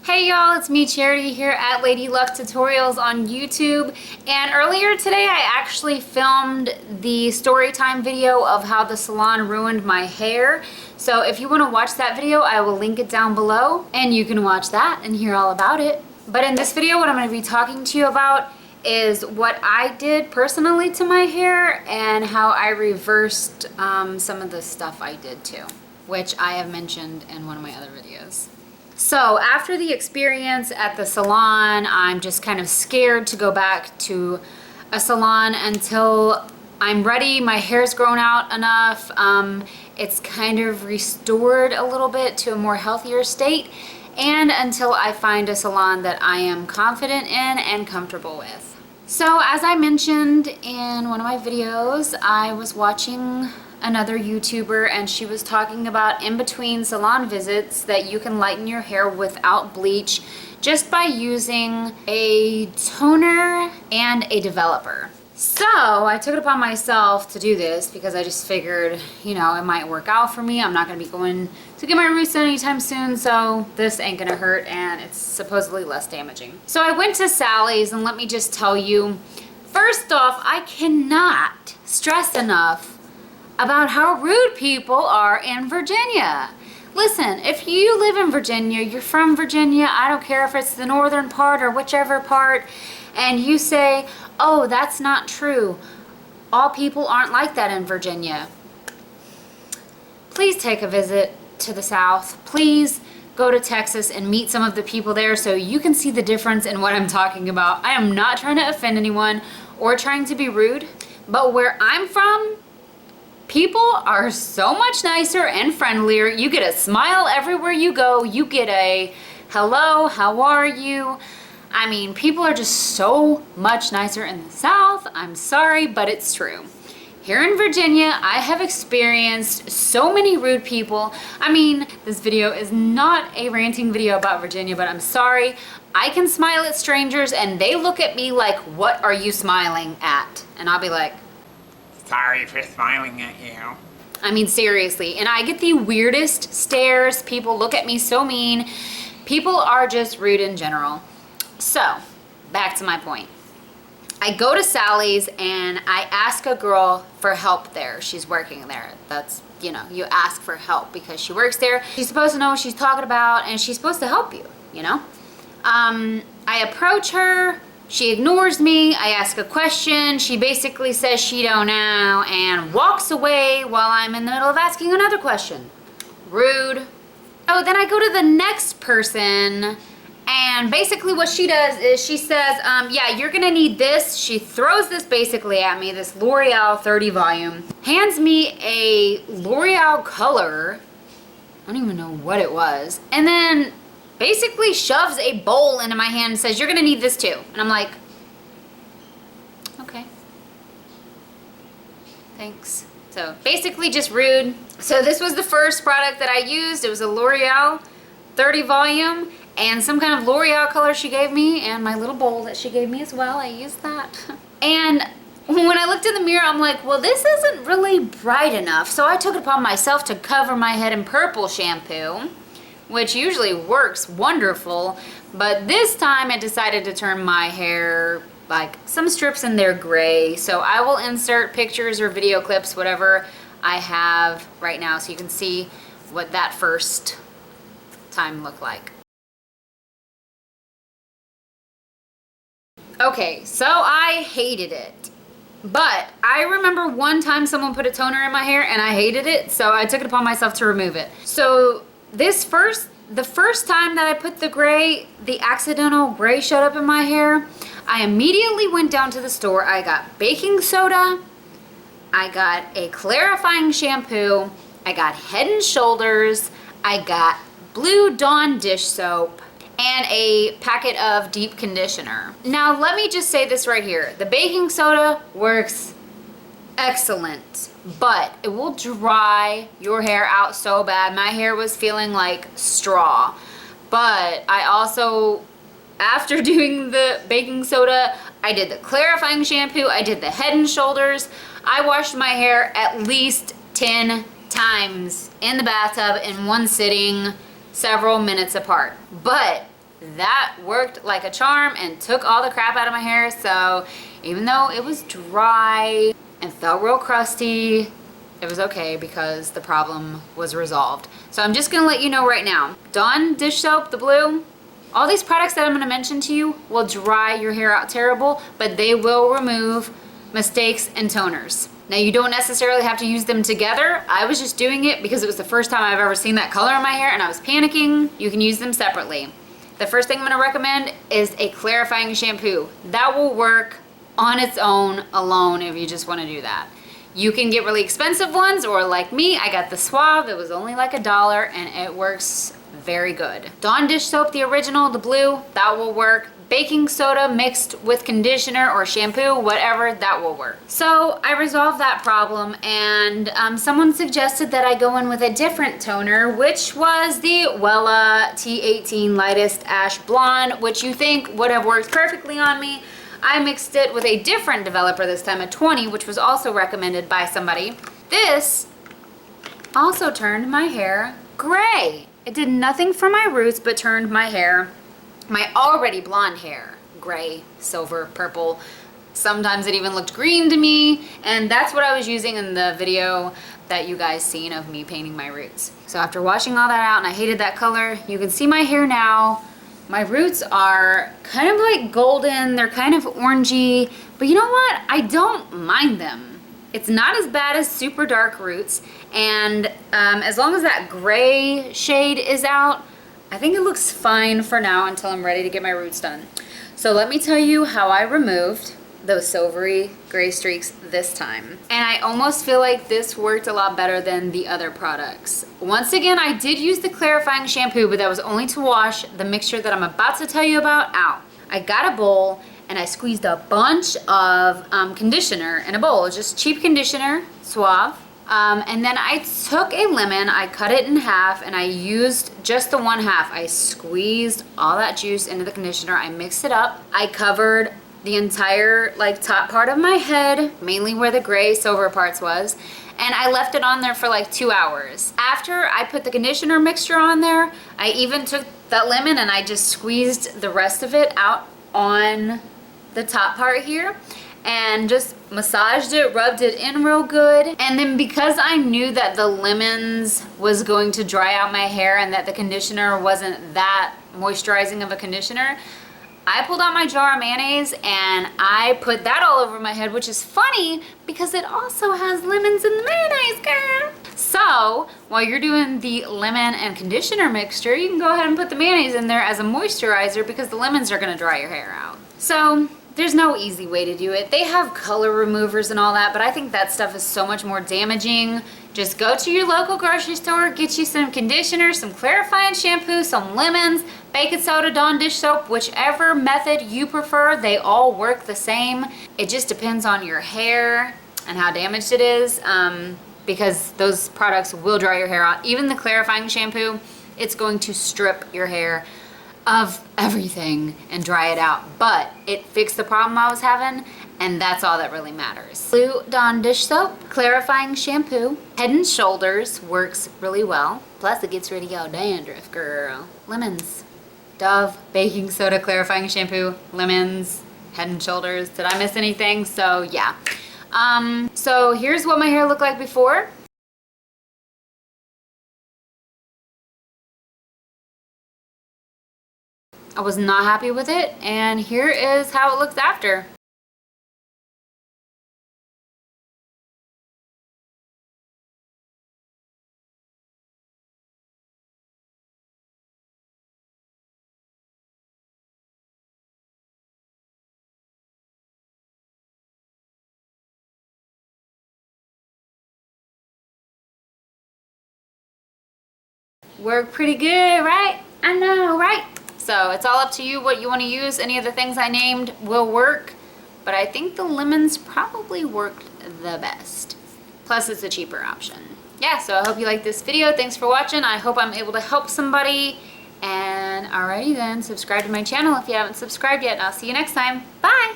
Hey y'all, it's me Charity here at Lady Luck Tutorials on YouTube, and earlier today I actually filmed the story time video of how the salon ruined my hair. So if you want to watch that video, I will link it down below and you can watch that and hear all about it. But in this video, what I'm going to be talking to you about is what I did personally to my hair and how I reversed some of the stuff I did too, which I have mentioned in one of my other videos. So after the experience at the salon, I'm just kind of scared to go back to a salon until I'm ready. My hair's grown out enough. It's kind of restored a little bit to a more healthier state, and until I find a salon that I am confident in and comfortable with. So as I mentioned in one of my videos, I was watching another YouTuber and she was talking about in between salon visits that you can lighten your hair without bleach just by using a toner and a developer. So I took it upon myself to do this because I just figured, you know, it might work out for me. I'm not going to be going to get my roots done anytime soon, so this ain't going to hurt and it's supposedly less damaging. So I went to Sally's, and let me just tell you, first off, I cannot stress enough about how rude people are in Virginia. Listen, if you live in Virginia, you're from Virginia, I don't care if it's the northern part or whichever part, and you say, oh, that's not true. All people aren't like that in Virginia. Please take a visit to the South. Please go to Texas and meet some of the people there so you can see the difference in what I'm talking about. I am not trying to offend anyone or trying to be rude, but where I'm from, people are so much nicer and friendlier. You get a smile everywhere you go. You get a hello, how are you? I mean, people are just so much nicer in the South. I'm sorry, but it's true. Here in Virginia, I have experienced so many rude people. I mean, this video is not a ranting video about Virginia, but I'm sorry. I can smile at strangers and they look at me like, what are you smiling at? And I'll be like, sorry for smiling at you. I mean, seriously. And I get the weirdest stares. People look at me so mean. People are just rude in general. So, back to my point. I go to Sally's and I ask a girl for help there. She's working there. That's, you know, you ask for help because she works there. She's supposed to know what she's talking about and she's supposed to help you, you know? I approach her. She ignores me. I ask a question. She basically says she don't know and walks away while I'm in the middle of asking another question. Rude. Oh, then I go to the next person, and basically what she does is she says, yeah, you're gonna need this. She throws this basically at me, this L'Oreal 30 volume, hands me a L'Oreal color, I don't even know what it was, and then basically shoves a bowl into my hand and says, you're gonna need this too. And I'm like, okay, thanks. So basically just rude. So this was the first product that I used. It was a L'Oreal 30 volume and some kind of L'Oreal color she gave me, and my little bowl that she gave me as well. I used that. And when I looked in the mirror, I'm like, well, this isn't really bright enough. So I took it upon myself to cover my head in purple shampoo, which usually works wonderful, but this time I decided to turn my hair like some strips in there gray. So I will insert pictures or video clips, whatever I have right now, so you can see what that first time looked like. Okay, so I hated it. But I remember one time someone put a toner in my hair and I hated it, so I took it upon myself to remove it. So the first time that I put the accidental gray showed up in my hair, I immediately went down to the store. I got baking soda, I got a clarifying shampoo, I got Head and Shoulders, I got Blue Dawn dish soap, and a packet of deep conditioner. Now let me just say this right here. The baking soda works excellent, but it will dry your hair out so bad. My hair was feeling like straw. But I also, after doing the baking soda, I did the clarifying shampoo, I did the Head and Shoulders. I washed my hair at least 10 times in the bathtub in one sitting, several minutes apart. But that worked like a charm and took all the crap out of my hair. So even though it was dry and felt real crusty, it was okay because the problem was resolved. So I'm just gonna let you know right now, Dawn dish soap, the blue, all these products that I'm gonna mention to you will dry your hair out terrible, but they will remove mistakes and toners. Now you don't necessarily have to use them together. I was just doing it because it was the first time I've ever seen that color in my hair and I was panicking. You can use them separately. The first thing I'm gonna recommend is a clarifying shampoo. That will work on its own alone if you just wanna do that. You can get really expensive ones, or like me, I got the Suave. It was only like $1 and it works very good. Dawn dish soap, the original, the blue, that will work. Baking soda mixed with conditioner or shampoo, whatever, that will work. So I resolved that problem, and someone suggested that I go in with a different toner, which was the Wella T18 Lightest Ash Blonde, which you think would have worked perfectly on me. I mixed it with a different developer this time, a 20, which was also recommended by somebody. This also turned my hair gray. It did nothing for my roots, but turned my hair, my already blonde hair, gray, silver, purple. Sometimes it even looked green to me, and that's what I was using in the video that you guys seen of me painting my roots. So after washing all that out, and I hated that color, you can see my hair now. My roots are kind of like golden, they're kind of orangey, but you know what? I don't mind them. It's not as bad as super dark roots, and as long as that gray shade is out, I think it looks fine for now until I'm ready to get my roots done. So let me tell you how I removed those silvery gray streaks this time. And I almost feel like this worked a lot better than the other products. Once again, I did use the clarifying shampoo, but that was only to wash the mixture that I'm about to tell you about out. I got a bowl and I squeezed a bunch of conditioner in a bowl, just cheap conditioner, Suave. And then I took a lemon, I cut it in half, and I used just the one half. I squeezed all that juice into the conditioner, I mixed it up. I covered the entire like top part of my head, mainly where the gray silver parts was, and I left it on there for like 2 hours. After I put the conditioner mixture on there, I even took that lemon and I just squeezed the rest of it out on the top part here and just massaged it, rubbed it in real good. And then because I knew that the lemons was going to dry out my hair and that the conditioner wasn't that moisturizing of a conditioner, I pulled out my jar of mayonnaise and I put that all over my head, which is funny because it also has lemons in the mayonnaise, girl. So while you're doing the lemon and conditioner mixture, you can go ahead and put the mayonnaise in there as a moisturizer because the lemons are gonna dry your hair out. So there's no easy way to do it. They have color removers and all that, but I think that stuff is so much more damaging. Just go to your local grocery store, get you some conditioner, some clarifying shampoo, some lemons, baking soda, Dawn dish soap, whichever method you prefer, they all work the same. It just depends on your hair and how damaged it is, because those products will dry your hair out. Even the clarifying shampoo, it's going to strip your hair of everything and dry it out, but it fixed the problem I was having, and that's all that really matters. Blue Dawn dish soap, clarifying shampoo, Head and Shoulders works really well, plus it gets rid of your dandruff, girl. Lemons, Dove baking soda clarifying shampoo, lemons, Head and Shoulders. Did I miss anything? So yeah. So here's what my hair looked like before. I was not happy with it, and here is how it looks after. Work pretty good, right? I know, right? So it's all up to you what you want to use. Any of the things I named will work, but I think the lemons probably worked the best. Plus it's a cheaper option. Yeah, so I hope you liked this video. Thanks for watching. I hope I'm able to help somebody. And alrighty then, subscribe to my channel if you haven't subscribed yet. I'll see you next time. Bye!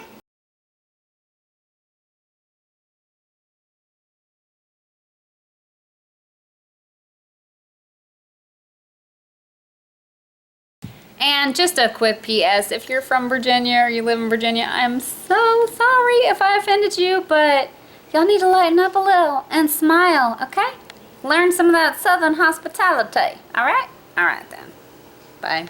And just a quick PS, if you're from Virginia or you live in Virginia, I'm so sorry if I offended you, but y'all need to lighten up a little and smile, okay? Learn some of that Southern hospitality, all right? All right then. Bye.